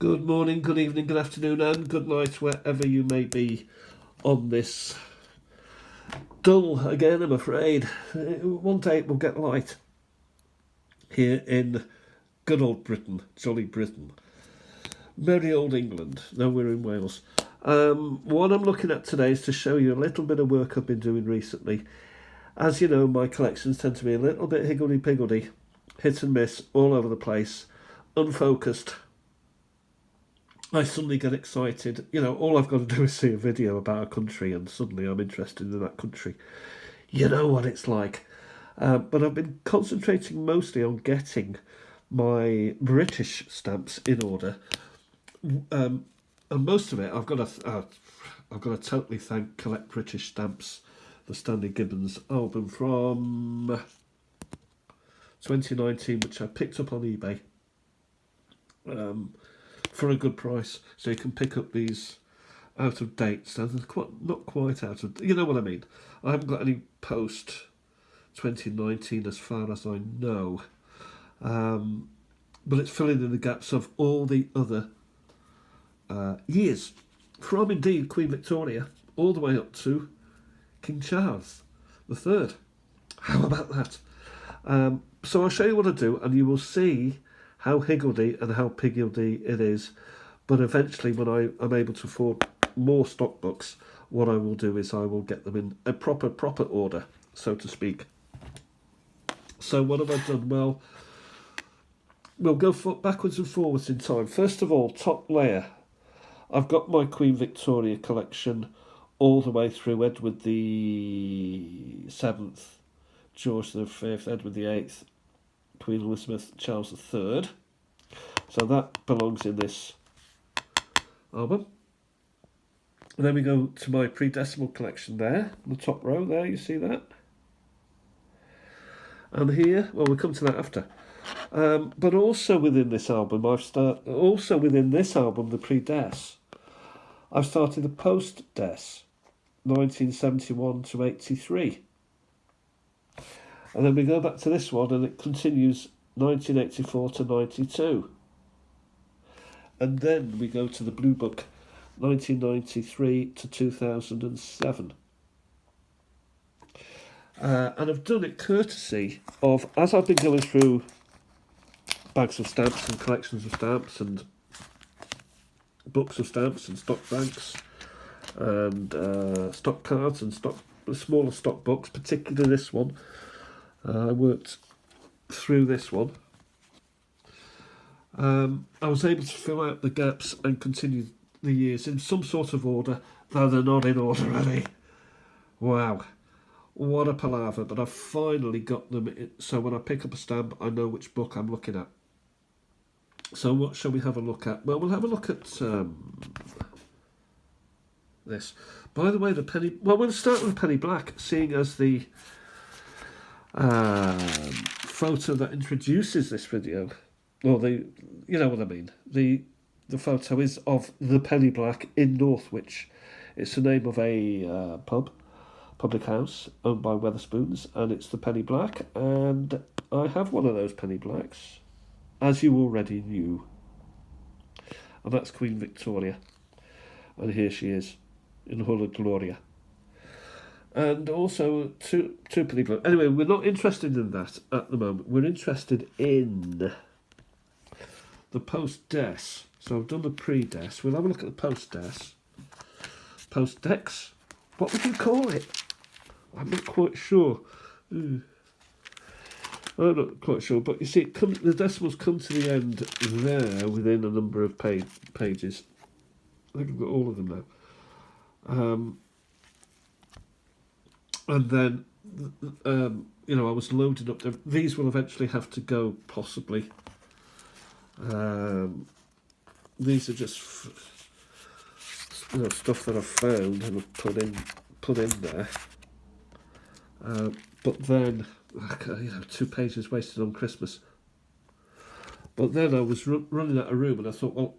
Good morning, good evening, good afternoon, and good night, wherever you may be on this dull again, I'm afraid. One day it will get light here in good old Britain, jolly Britain. Merry old England, though we're in Wales. What I'm looking at today is to show you a little bit of work I've been doing recently. As you know, my collections tend to be a little bit higgledy-piggledy, hit and miss, all over the place, unfocused. I suddenly get excited. All I've got to do is see a video about a country and suddenly I'm interested in that country. You know what it's like. But I've been concentrating mostly on getting my British stamps in order. And most of it, I've got to totally thank Collect British Stamps, the Stanley Gibbons album from 2019, which I picked up on eBay. For a good price, so you can pick up these out of date. So they're not quite out of. You know what I mean? I haven't got any post 2019 as far as I know, but it's filling in the gaps of all the other years, from indeed Queen Victoria all the way up to King Charles III. How about that? So I'll show you what I do, and you will see how higgledy and how piggledy it is. But eventually, when I'm able to afford more stock books, what I will do is I will get them in a proper order, so to speak. So what have I done? Well, we'll go backwards and forwards in time. First of all, top layer. I've got my Queen Victoria collection all the way through Edward the 7th, George the 5th, Edward the 8th, Queen Elizabeth, Charles III. So that belongs in this album. And then we go to my pre-decimal collection there, the top row there, you see that? And here, well, we'll come to that after. But also within this album, the pre-Des, I've started the post-Des, 1971 to 83. And then we go back to this one and it continues 1984 to 92. And then we go to the Blue Book, 1993 to 2007. And I've done it courtesy of, as I've been going through bags of stamps and collections of stamps and books of stamps and stock banks and stock cards and smaller stock books, particularly this one. I worked through this one. I was able to fill out the gaps and continue the years in some sort of order, though they're not in order, really. Wow, what a palaver, but I've finally got them so when I pick up a stamp, I know which book I'm looking at. So what shall we have a look at? Well, we'll have a look at this. By the way, we'll start with the penny black, seeing as the photo that introduces this video, or you know what I mean, the photo is of the penny black in Northwich. It's the name of a public house owned by Wetherspoons, and it's the penny black, and I have one of those penny blacks, as you already knew, and that's Queen Victoria, and here she is in all her gloria. And also two penny blue. Anyway, we're not interested in that at the moment. We're interested in the post-Des. So I've done the pre-Des. We'll have a look at the post-Des. Post-Dex? What would you call it? I'm not quite sure. I'm not quite sure. But you see, the decimals come to the end there within a number of pages. I think I've got all of them now. And then, I was loading up. These will eventually have to go, possibly. These are just, stuff that I've found and I've put in there. But then, 2 pages wasted on Christmas. But then I was running out of room, and I thought, well,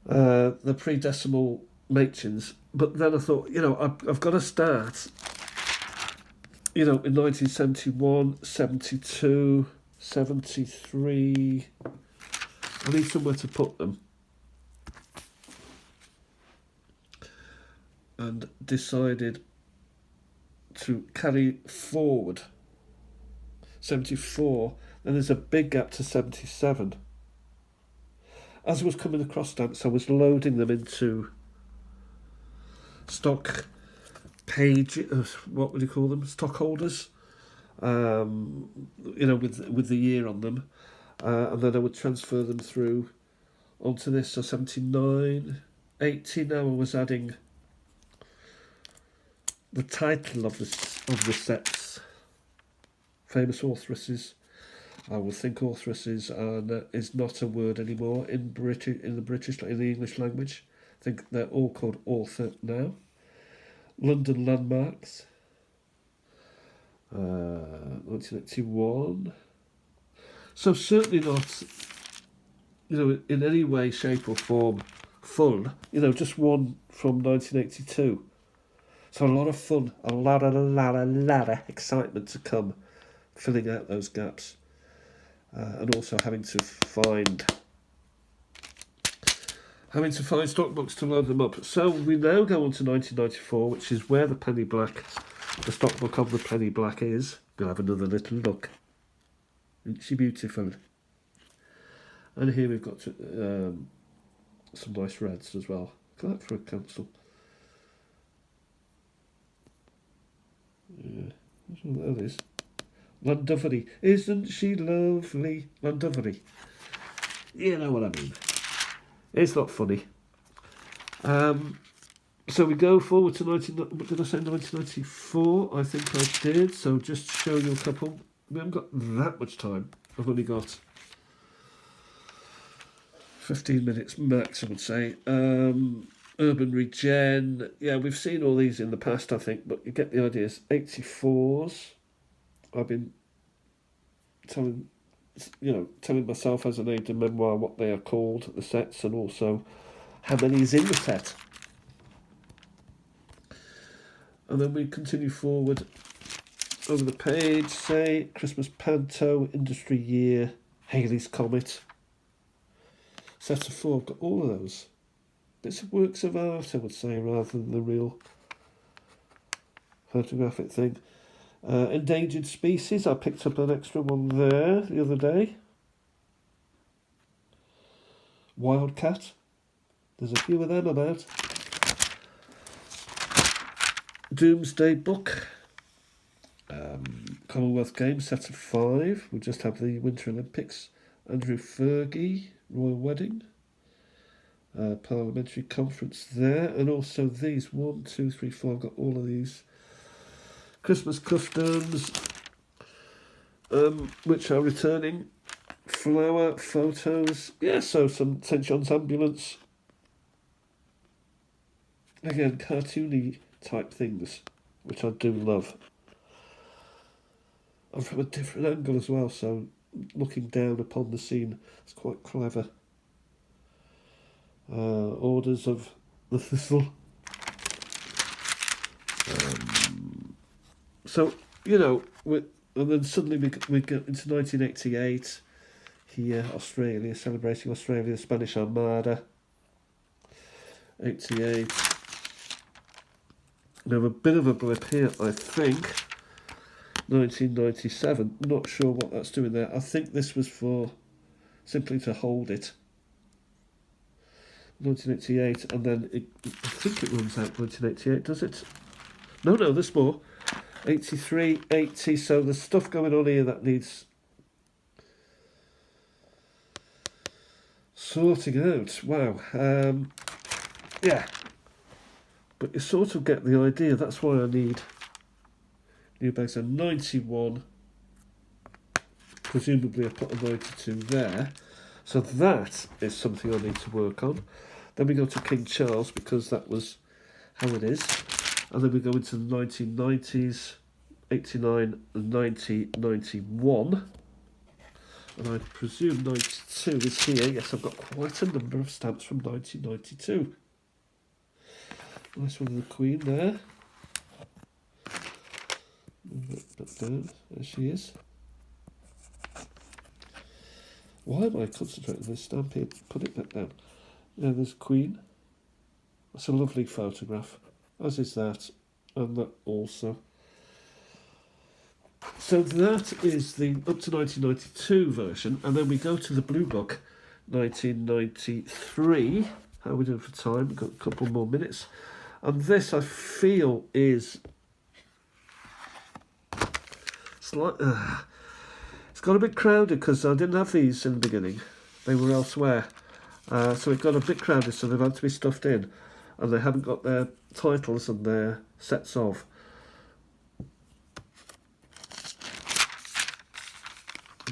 the pre-decimal Machins, but then I thought, I've got to start, in 1971, 72, 73, I need somewhere to put them. And decided to carry forward 74. Then there's a big gap to 77. As I was coming across stamps, I was loading them into stock page, what would you call them? Stockholders, with the year on them. And then I would transfer them through onto this. So 79, 80. Now I was adding the title of the sets. Famous authoresses. I would think authoresses is not a word anymore in the English language. I think they're all called author now. London landmarks. 1981. So certainly not, in any way, shape or form fun. Just one from 1982. So a lot of fun, a lot of excitement to come, filling out those gaps, and also having to find stock books to load them up. So we now go on to 1994, which is where the stock book of the penny black is. We'll have another little look. Isn't she beautiful? And here we've got some nice reds as well. Look at that for a council. Yeah, that's what that is. Llandovery. Isn't she lovely? Llandovery. You know what I mean. It's not funny. So we go forward to 1994? I think I did. So just to show you a couple. We haven't got that much time. I've only got 15 minutes max, I would say. Urban Regen. Yeah, we've seen all these in the past, I think, but you get the idea. 84s. I've been telling myself as an aide de memoir what they are called, the sets, and also how many is in the set. And then we continue forward over the page, say Christmas Panto, Industry Year, Halley's Comet. Set of 4, I've got all of those. Bits of works of art, I would say, rather than the real photographic thing. Endangered Species, I picked up an extra one there the other day. Wildcat, there's a few of them about. Doomsday Book. Commonwealth Games, set of 5. We just have the Winter Olympics. Andrew Fergie, Royal Wedding. Parliamentary Conference there. And also these, 1, 2, 3, 4. I've got all of these. Christmas Customs, which are returning. Flower photos. Yeah, so some St. John's Ambulance. Again, cartoony type things, which I do love. And from a different angle as well, so looking down upon the scene, it's quite clever. Orders of the Thistle. So, and then suddenly we get into 1988, here, Australia, celebrating Australia, Spanish Armada. 88. We have a bit of a blip here, I think. 1997, not sure what that's doing there. I think this was for simply to hold it. 1988, and then I think it runs out 1988, does it? No, there's more. 83, 80, so there's stuff going on here that needs sorting out. Wow. Yeah. But you sort of get the idea. That's why I need new bags. So 91. Presumably I put a 92 there. So that is something I need to work on. Then we go to King Charles, because that was how it is. And then we go into the 1990s, 89, 90, 91. And I presume 92 is here. Yes, I've got quite a number of stamps from 1992. Nice one of the Queen there. Move it back down. There she is. Why am I concentrating on this stamp here? Put it back down. Yeah, there's Queen. That's a lovely photograph, as is that, and that also. So that is the up to 1992 version, and then we go to the Blue Book, 1993. How are we doing for time? We've got a couple more minutes. And this, I feel, is... It's got a bit crowded because I didn't have these in the beginning. They were elsewhere. So it got a bit crowded, so they've had to be stuffed in. And they haven't got their titles and their sets of.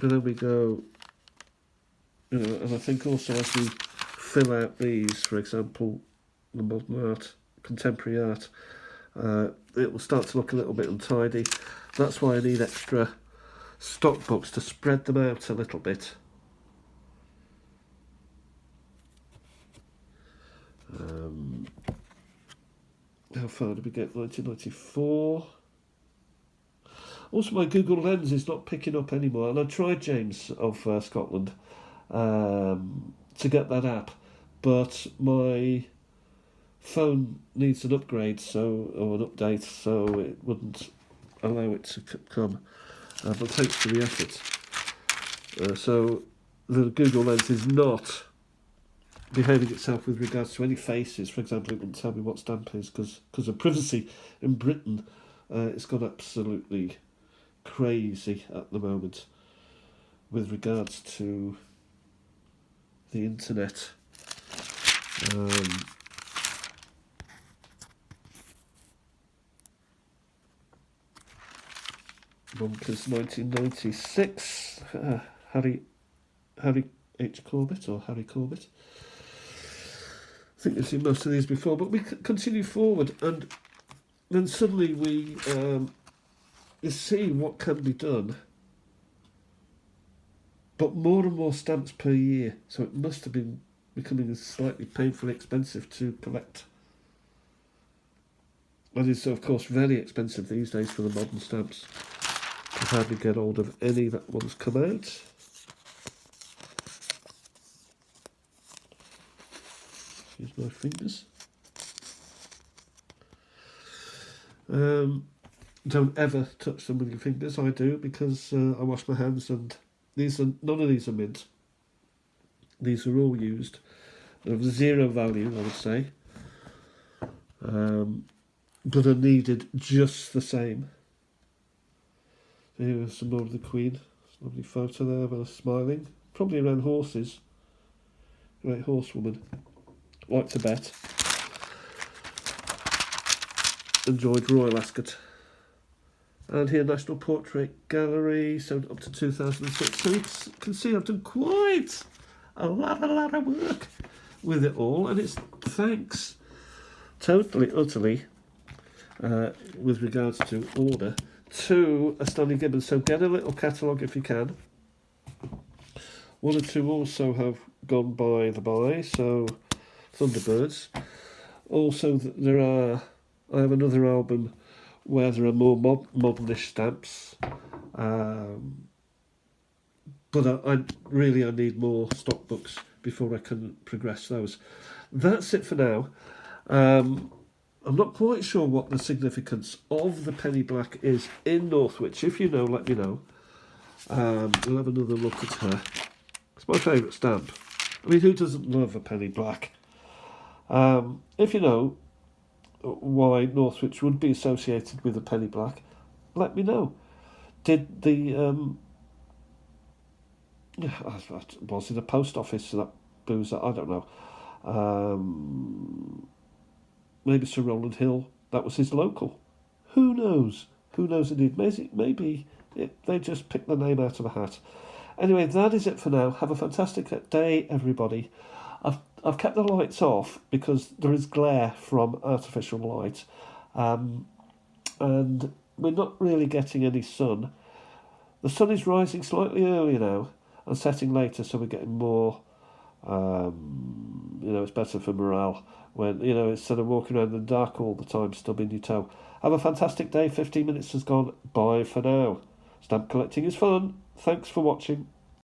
But then we go, and I think also as we fill out these, for example, the modern art, contemporary art, it will start to look a little bit untidy. That's why I need extra stock books to spread them out a little bit. How far did we get? 1994. Also, my Google Lens is not picking up anymore, and I tried James of Scotland to get that app, but my phone needs an upgrade, or an update, so it wouldn't allow it to come. But thanks for the effort. So the Google Lens is not behaving itself with regards to any faces. For example, it wouldn't tell me what stamp is because of privacy in Britain. It's gone absolutely crazy at the moment with regards to the internet. Bonkers 1996. Harry H. Corbett or Harry Corbett. I think you've seen most of these before, but we continue forward, and then suddenly we see what can be done, but more and more stamps per year, so it must have been becoming slightly painfully expensive to collect. And it's of course very expensive these days for the modern stamps. I hardly get hold of any that one's come out. Use my fingers. Don't ever touch them with your fingers. I do, because I wash my hands, and none of these are mint. These are all used. They're of zero value, I would say, but are needed just the same. Here's some more of the Queen. Lovely photo there of her smiling. Probably around horses. Great horsewoman. Like to bet. Enjoyed Royal Ascot. And here, National Portrait Gallery, so up to 2006. So you can see I've done quite a lot of work with it all, and it's thanks totally, utterly, with regards to order, to a Stanley Gibbons. So get a little catalogue if you can. One or two also have gone by the by, so Thunderbirds. Also, I have another album where there are more modernish stamps, but I need more stock books before I can progress those. That's it for now. I'm not quite sure what the significance of the penny black is in Northwich. If you know, let me know. We'll have another look at her. It's my favourite stamp. I mean, who doesn't love a penny black? If you know why Northwich would be associated with a penny black, let me know. Did the was it a post office that boozer? I don't know. Maybe Sir Rowland Hill, that was his local. Who knows? Who knows indeed? Maybe they just picked the name out of a hat. Anyway, that is it for now. Have a fantastic day, everybody. I've kept the lights off because there is glare from artificial light, and we're not really getting any sun. The sun is rising slightly earlier now and setting later, so we're getting more. It's better for morale when instead of walking around in the dark all the time, stubbing your toe. Have a fantastic day. 15 minutes has gone. Bye for now. Stamp collecting is fun. Thanks for watching.